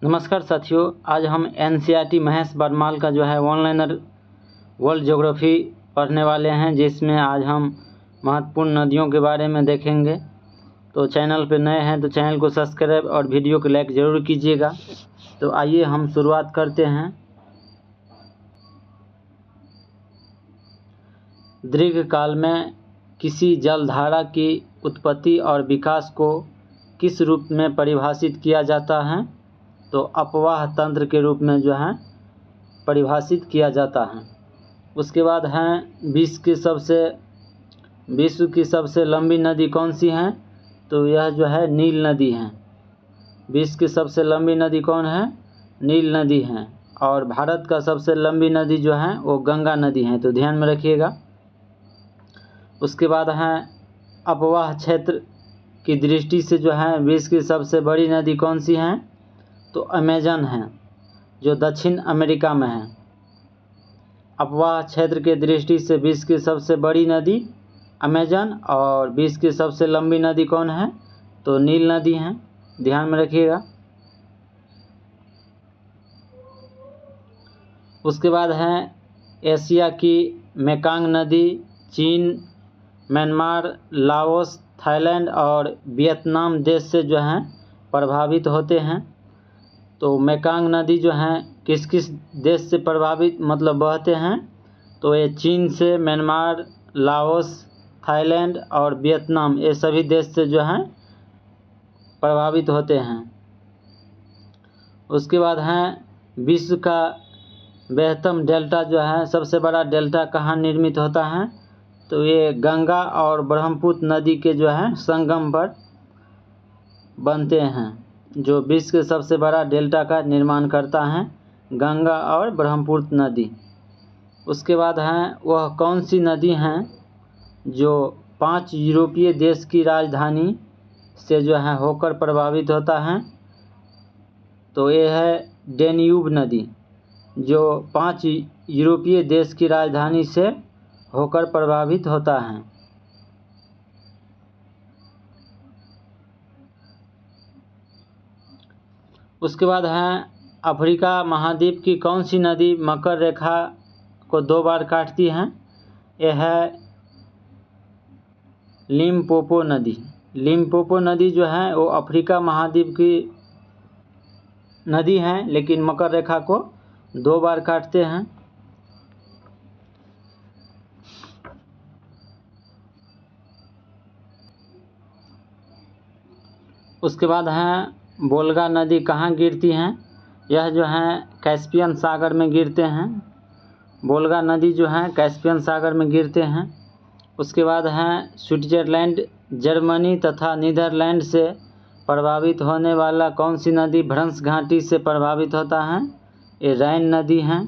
नमस्कार साथियों, आज हम एनसीईआरटी महेश बरमाल का जो है ऑनलाइनर वर्ल्ड ज्योग्राफी पढ़ने वाले हैं, जिसमें आज हम महत्वपूर्ण नदियों के बारे में देखेंगे। तो चैनल पे नए हैं तो चैनल को सब्सक्राइब और वीडियो को लाइक ज़रूर कीजिएगा। तो आइए हम शुरुआत करते हैं। दीर्घकाल में किसी जलधारा की उत्पत्ति और विकास को किस रूप में परिभाषित किया जाता है? तो अपवाह तंत्र के रूप में जो है परिभाषित किया जाता है। उसके बाद है विश्व की सबसे लंबी नदी कौन सी है? तो यह जो है नील नदी है। विश्व की सबसे लंबी नदी कौन है? नील नदी है। और भारत का सबसे लंबी नदी जो है वो गंगा नदी है, तो ध्यान में रखिएगा। उसके बाद है अपवाह क्षेत्र की दृष्टि से जो है विश्व की सबसे बड़ी नदी कौन सी है? तो अमेजन है, जो दक्षिण अमेरिका में है। अपवाह क्षेत्र के दृष्टि से विश्व की सबसे बड़ी नदी अमेजन, और विश्व की सबसे लंबी नदी कौन है? तो नील नदी है, ध्यान में रखिएगा। उसके बाद है एशिया की मेकांग नदी चीन, म्यांमार, लाओस, थाईलैंड और वियतनाम देश से जो है प्रभावित होते हैं। तो मेकांग नदी जो है किस किस देश से प्रभावित बहते हैं? तो ये चीन से, म्यांमार, लाओस, थाईलैंड और वियतनाम, ये सभी देश से जो है प्रभावित होते हैं। उसके बाद है विश्व का बृहत्तम डेल्टा जो है, सबसे बड़ा डेल्टा कहाँ निर्मित होता है? तो ये गंगा और ब्रह्मपुत्र नदी के जो है संगम पर बनते हैं, जो विश्व के सबसे बड़ा डेल्टा का निर्माण करता है, गंगा और ब्रह्मपुत्र नदी। उसके बाद है वह कौन सी नदी हैं जो 5 यूरोपीय देश की राजधानी से जो है होकर प्रभावित होता है? तो ये है डेन्यूब नदी, जो 5 यूरोपीय देश की राजधानी से होकर प्रभावित होता है। उसके बाद है अफ्रीका महाद्वीप की कौन सी नदी मकर रेखा को 2 बार काटती है? यह है लिम्पोपो नदी। लिम्पोपो नदी जो है वो अफ्रीका महाद्वीप की नदी है, लेकिन मकर रेखा को 2 बार काटते हैं। उसके बाद है वोल्गा नदी कहाँ गिरती हैं? यह जो है कैस्पियन सागर में गिरते हैं। वोल्गा नदी जो है कैस्पियन सागर में गिरते हैं। उसके बाद है स्विट्जरलैंड, जर्मनी तथा नीदरलैंड से प्रभावित होने वाला कौन सी नदी भ्रंश घाटी से प्रभावित होता है? ये राइन नदी है।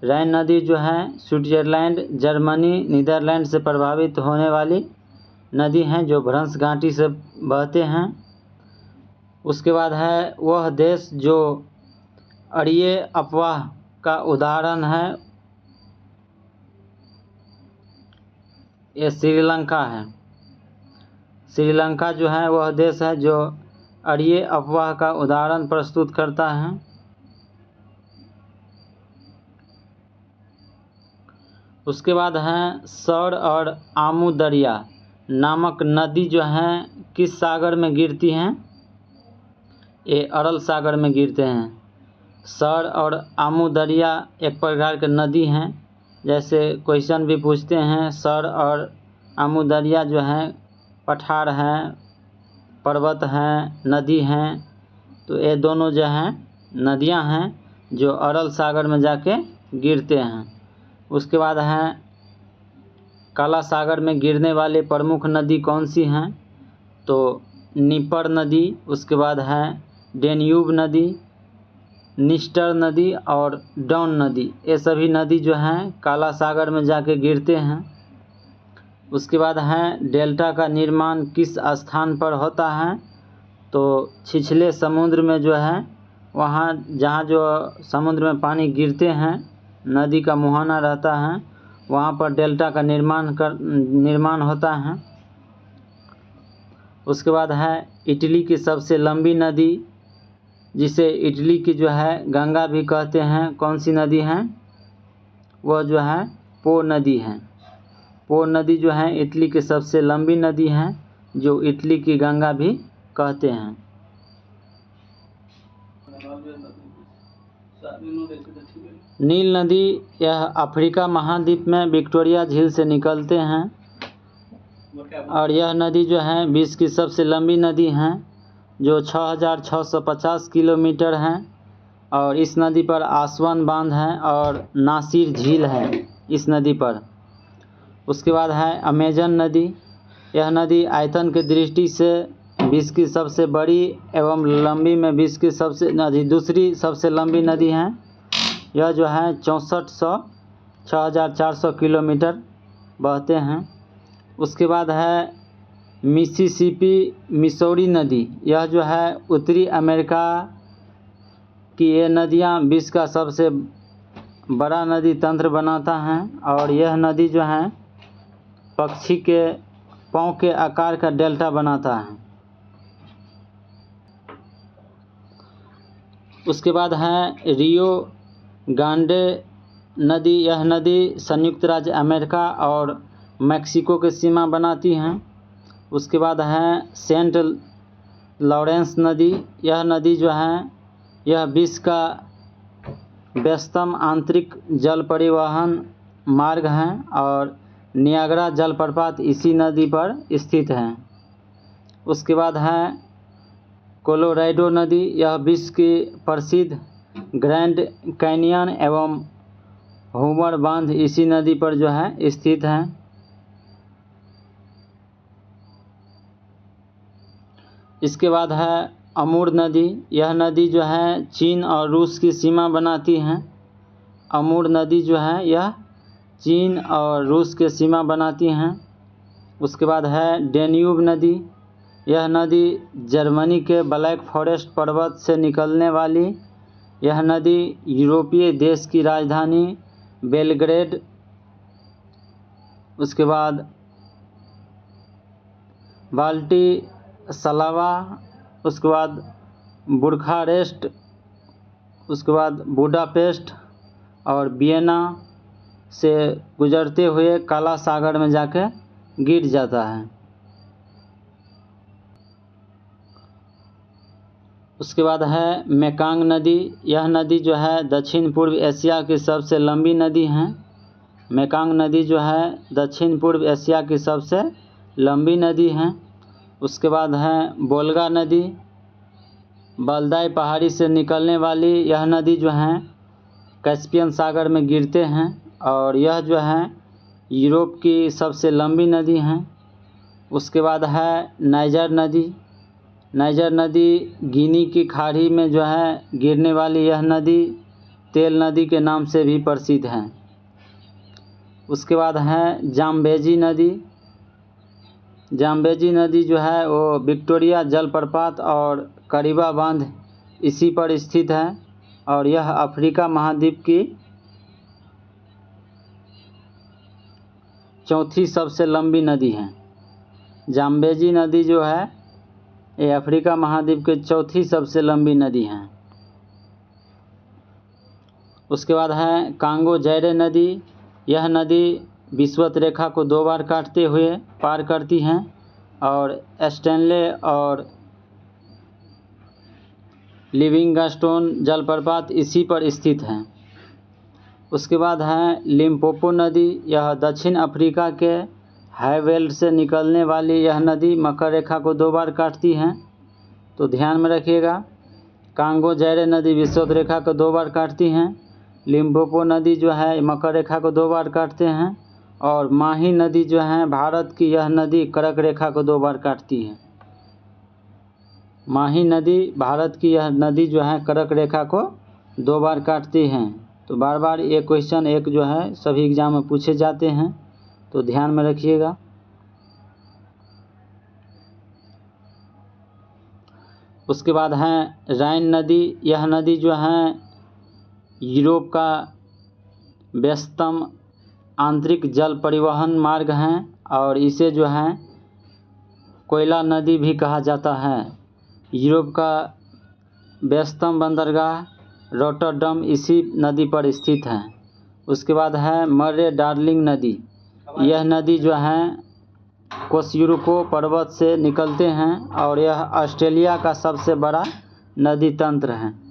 राइन नदी जो है स्विट्जरलैंड, जर्मनी, नीदरलैंड से प्रभावित होने वाली नदी हैं, जो भ्रंश घाटी से बहते हैं। उसके बाद है वह देश जो अड़िये अपवाह का उदाहरण है, ये श्रीलंका है। श्रीलंका जो है वह देश है जो अड़िये अपवाह का उदाहरण प्रस्तुत करता है। उसके बाद है सौर और आमू दरिया नामक नदी जो हैं किस सागर में गिरती हैं? ये अरल सागर में गिरते हैं। सौर और आमू दरिया एक प्रकार के नदी हैं, जैसे क्वेश्चन भी पूछते हैं। सौर और आमू दरिया जो हैं पठार हैं, पर्वत हैं, नदी हैं, तो ये दोनों जो हैं नदियां हैं जो अरल सागर में जाके गिरते हैं। उसके बाद है काला सागर में गिरने वाले प्रमुख नदी कौन सी हैं? तो नीपर नदी, उसके बाद है डेन्यूब नदी, निस्टर नदी और डॉन नदी, ये सभी नदी जो हैं काला सागर में जाके गिरते हैं। उसके बाद है डेल्टा का निर्माण किस स्थान पर होता है? तो छिछले समुद्र में जो है, वहाँ जहाँ जो समुद्र में पानी गिरते हैं, नदी का मुहाना रहता है, वहाँ पर डेल्टा का निर्माण होता है। उसके बाद है इटली की सबसे लंबी नदी जिसे इटली की जो है गंगा भी कहते हैं, कौन सी नदी है? वह जो है पो नदी है। पो नदी जो है इटली की सबसे लंबी नदी है, जो इटली की गंगा भी कहते हैं। नील नदी यह अफ्रीका महाद्वीप में विक्टोरिया झील से निकलते हैं और यह नदी जो है विश्व की सबसे लंबी नदी है, जो 6,650 किलोमीटर है और इस नदी पर आसवान बांध है और नासिर झील है इस नदी पर। उसके बाद है अमेजन नदी। यह नदी आयतन की दृष्टि से विश्व की सबसे बड़ी एवं लंबी में विश्व की दूसरी सबसे लंबी नदी है। यह जो है 6,400 किलोमीटर बहते हैं। उसके बाद है मिसिसिपी मिसौरी नदी। यह जो है उत्तरी अमेरिका की ये नदियाँ विश्व का सबसे बड़ा नदी तंत्र बनाता है और यह नदी जो है पक्षी के पाँव के आकार का डेल्टा बनाता है। उसके बाद है रियो ग्रांडे नदी। यह नदी संयुक्त राज्य अमेरिका और मैक्सिको की सीमा बनाती हैं। उसके बाद है सेंट लॉरेंस नदी। यह नदी जो है यह विश्व का व्यस्तम आंतरिक जल परिवहन मार्ग है और नियाग्रा जलप्रपात इसी नदी पर स्थित है। उसके बाद है कोलोराडो नदी। यह विश्व की प्रसिद्ध ग्रैंड कैनियन एवं होमर बांध इसी नदी पर जो है स्थित है। इसके बाद है अमूर नदी। यह नदी जो है चीन और रूस की सीमा बनाती है। अमूर नदी जो है यह चीन और रूस के सीमा बनाती हैं। उसके बाद है डेन्यूब नदी। यह नदी जर्मनी के ब्लैक फॉरेस्ट पर्वत से निकलने वाली यह नदी यूरोपीय देश की राजधानी बेलग्रेड, उसके बाद बाल्टी सलावा, उसके बाद बुखारेस्ट, उसके बाद बुडापेस्ट और वियना से गुजरते हुए काला सागर में जाकर गिर जाता है। उसके बाद है मेकांग नदी। यह नदी जो है दक्षिण पूर्व एशिया की सबसे लंबी नदी है। मेकांग नदी जो है दक्षिण पूर्व एशिया की सबसे लंबी नदी है। उसके बाद है बोल्गा नदी। बल्दाई पहाड़ी से निकलने वाली यह नदी जो है कैस्पियन सागर में गिरते हैं और यह जो है यूरोप की सबसे लंबी नदी है। उसके बाद है नाइजर नदी। नाइजर नदी गिनी की खाड़ी में जो है गिरने वाली यह नदी तेल नदी के नाम से भी प्रसिद्ध है। उसके बाद है जाम्बेजी नदी। जाम्बेजी नदी जो है वो विक्टोरिया जलप्रपात और करीबा बांध इसी पर स्थित है और यह अफ्रीका महाद्वीप की चौथी सबसे लंबी नदी है। जाम्बेजी नदी जो है ये अफ्रीका महाद्वीप की चौथी सबसे लंबी नदी है। उसके बाद है कांगो जैरे नदी। यह नदी विषुवत रेखा को 2 बार काटते हुए पार करती हैं और स्टैनले और लिविंगस्टोन जलप्रपात इसी पर स्थित हैं। उसके बाद है लिम्पोपो नदी। यह दक्षिण अफ्रीका के हाईवेल्ड से निकलने वाली यह नदी मकर रेखा को 2 बार काटती हैं, तो ध्यान में रखिएगा। कांगो जैरे नदी विषुवत रेखा को 2 बार काटती हैं। लिम्पोपो नदी जो है मकर रेखा को 2 बार काटते हैं और माही नदी जो है भारत की यह नदी कर्क रेखा को 2 बार काटती है। माही नदी भारत की यह नदी जो है कर्क रेखा को 2 बार काटती हैं। तो बार बार ये क्वेश्चन एक जो है सभी एग्जाम में पूछे जाते हैं, तो ध्यान में रखिएगा। उसके बाद है राइन नदी। यह नदी जो है यूरोप का व्यस्तम आंतरिक जल परिवहन मार्ग है और इसे जो है कोयला नदी भी कहा जाता है। यूरोप का व्यस्तम बंदरगाह रोटरडम इसी नदी पर स्थित है। उसके बाद है मर्रे डार्लिंग नदी। यह नदी जो है कोस्युरुको पर्वत से निकलते हैं और यह ऑस्ट्रेलिया का सबसे बड़ा नदी तंत्र है।